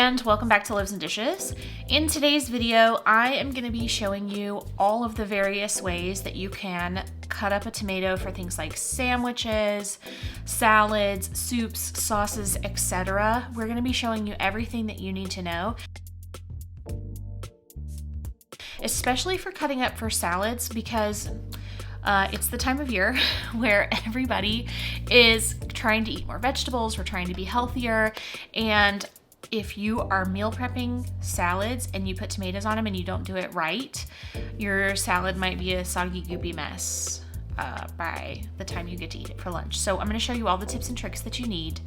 and welcome back to Lives and Dishes. In today's video, I am going to be showing you all of the various ways that you can cut up a tomato for things like sandwiches, salads, soups, sauces, etc. We're going to be showing you everything that you need to know, especially for cutting up for salads, because it's the time of year where everybody is trying to eat more vegetables, we're trying to be healthier, and if you are meal prepping salads and you put tomatoes on them and you don't do it right, your salad might be a soggy, goopy mess by the time you get to eat it for lunch. So I'm going to show you all the tips and tricks that you need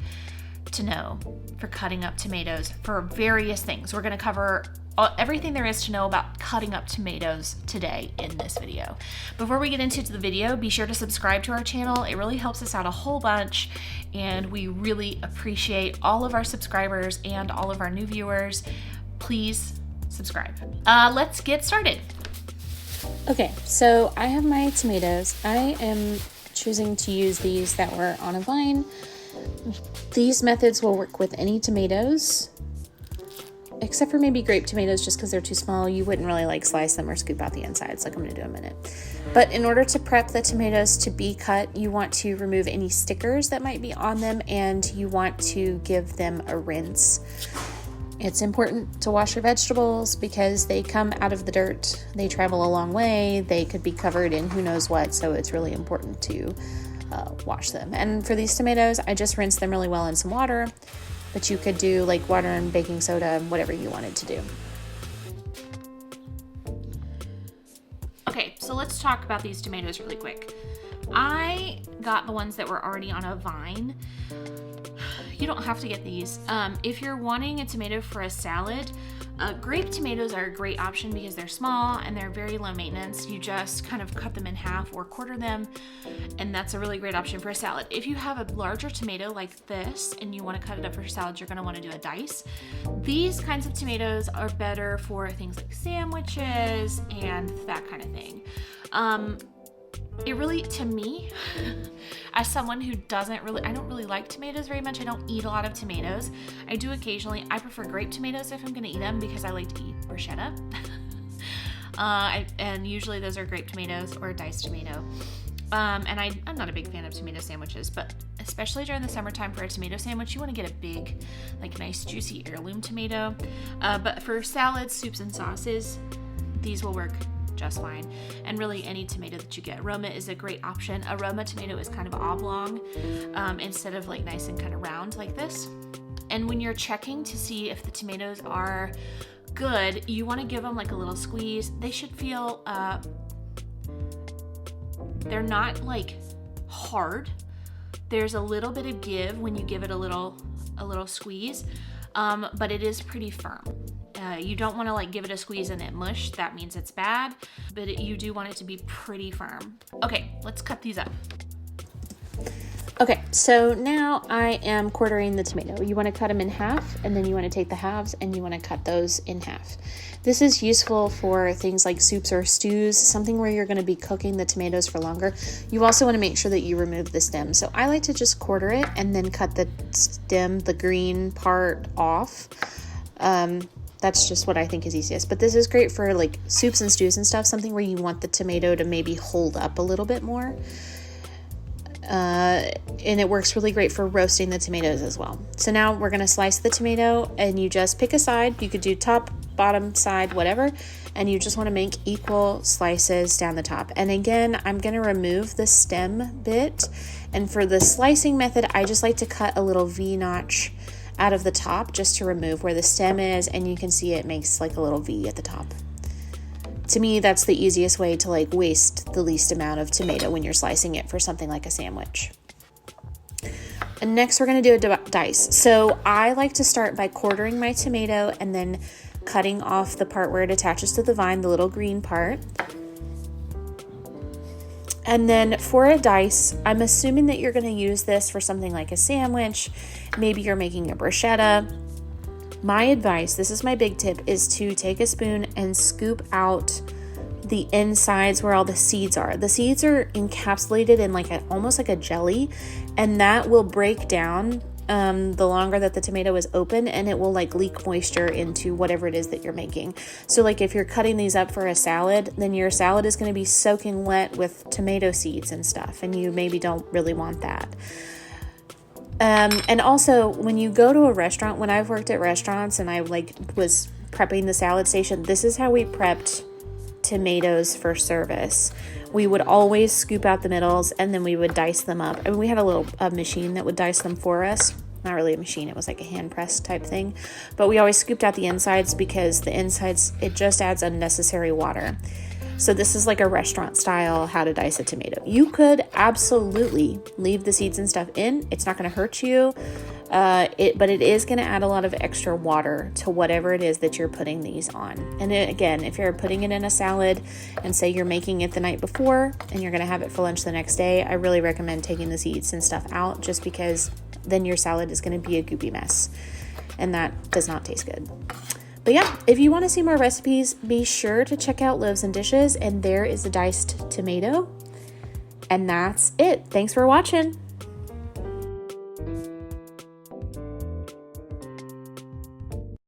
to know for cutting up tomatoes for various things. We're going to cover everything there is to know about cutting up tomatoes today in this video. Before we get into the video, be sure to subscribe to our channel. It really helps us out a whole bunch, and we really appreciate all of our subscribers and all of our new viewers. Please subscribe. Let's get started. Okay, so I have my tomatoes. I am choosing to use these that were on a vine. These methods will work with any tomatoes, except for maybe grape tomatoes, just because they're too small. You wouldn't really like slice them or scoop out the insides like I'm going to do in a minute. But in order to prep the tomatoes to be cut, you want to remove any stickers that might be on them, and you want to give them a rinse. It's important to wash your vegetables because they come out of the dirt. They travel a long way. They could be covered in who knows what, so it's really important to wash them. And for these tomatoes, I just rinsed them really well in some water, but you could do like water and baking soda, whatever you wanted to do. Okay, so let's talk about these tomatoes really quick. I got the ones that were already on a vine. You don't have to get these. If you're wanting a tomato for a salad, grape tomatoes are a great option because they're small and they're very low maintenance. You just kind of cut them in half or quarter them, and that's a really great option for a salad. If you have a larger tomato like this and you want to cut it up for salad, you're going to want to do a dice. These kinds of tomatoes are better for things like sandwiches and that kind of thing. It really, to me, as someone who I don't really like tomatoes very much. I don't eat a lot of tomatoes. I do occasionally. I prefer grape tomatoes if I'm going to eat them because I like to eat bruschetta. And usually those are grape tomatoes or a diced tomato. And I'm not a big fan of tomato sandwiches, but especially during the summertime for a tomato sandwich, you want to get a big, like nice juicy heirloom tomato. But for salads, soups, and sauces, these will work just fine. And really any tomato that you get. Roma is a great option. A Roma tomato is kind of oblong instead of like nice and kind of round like this. And when you're checking to see if the tomatoes are good, you want to give them like a little squeeze. They should feel, they're not like hard. There's a little bit of give when you give it a little squeeze, but it is pretty firm. You don't want to like give it a squeeze and it mush. That means it's bad, but you do want it to be pretty firm. Okay, let's cut these up. Okay, so now I am quartering the tomato. You want to cut them in half, and then you want to take the halves and you want to cut those in half. This is useful for things like soups or stews, something where you're going to be cooking the tomatoes for longer. You also want to make sure that you remove the stem. So I like to just quarter it and then cut the stem, the green part, off. That's just what I think is easiest. But this is great for like soups and stews and stuff, something where you want the tomato to maybe hold up a little bit more. And it works really great for roasting the tomatoes as well. So now we're going to slice the tomato, and you just pick a side. You could do top, bottom, side, whatever. And you just want to make equal slices down the top. And again, I'm going to remove the stem bit. And for the slicing method, I just like to cut a little V-notch out of the top just to remove where the stem is, and you can see it makes like a little V at the top. To me, that's the easiest way to like waste the least amount of tomato when you're slicing it for something like a sandwich. And next we're going to do a dice. So I like to start by quartering my tomato and then cutting off the part where it attaches to the vine, the little green part. And then for a dice, I'm assuming that you're going to use this for something like a sandwich. Maybe you're making a bruschetta. My advice, this is my big tip, is to take a spoon and scoop out the insides where all the seeds are. The seeds are encapsulated in like almost like a jelly, and that will break down the longer that the tomato is open, and it will like leak moisture into whatever it is that you're making. So like if you're cutting these up for a salad, then your salad is going to be soaking wet with tomato seeds and stuff, and you maybe don't really want that. And also when you go to a restaurant, when I've worked at restaurants and I like was prepping the salad station, this is how we prepped tomatoes for service. We would always scoop out the middles and then we would dice them up. I mean, we had a machine that would dice them for us. Not really a machine, it was like a hand press type thing. But we always scooped out the insides because the insides, it just adds unnecessary water. So this is like a restaurant style how to dice a tomato. You could absolutely leave the seeds and stuff in. It's not going to hurt you. But it is going to add a lot of extra water to whatever it is that you're putting these on. And again, if you're putting it in a salad and say you're making it the night before and you're going to have it for lunch the next day, I really recommend taking the seeds and stuff out, just because then your salad is going to be a goopy mess. And that does not taste good. But yeah, if you want to see more recipes, be sure to check out Loaves and Dishes, and there is a diced tomato. And that's it. Thanks for watching.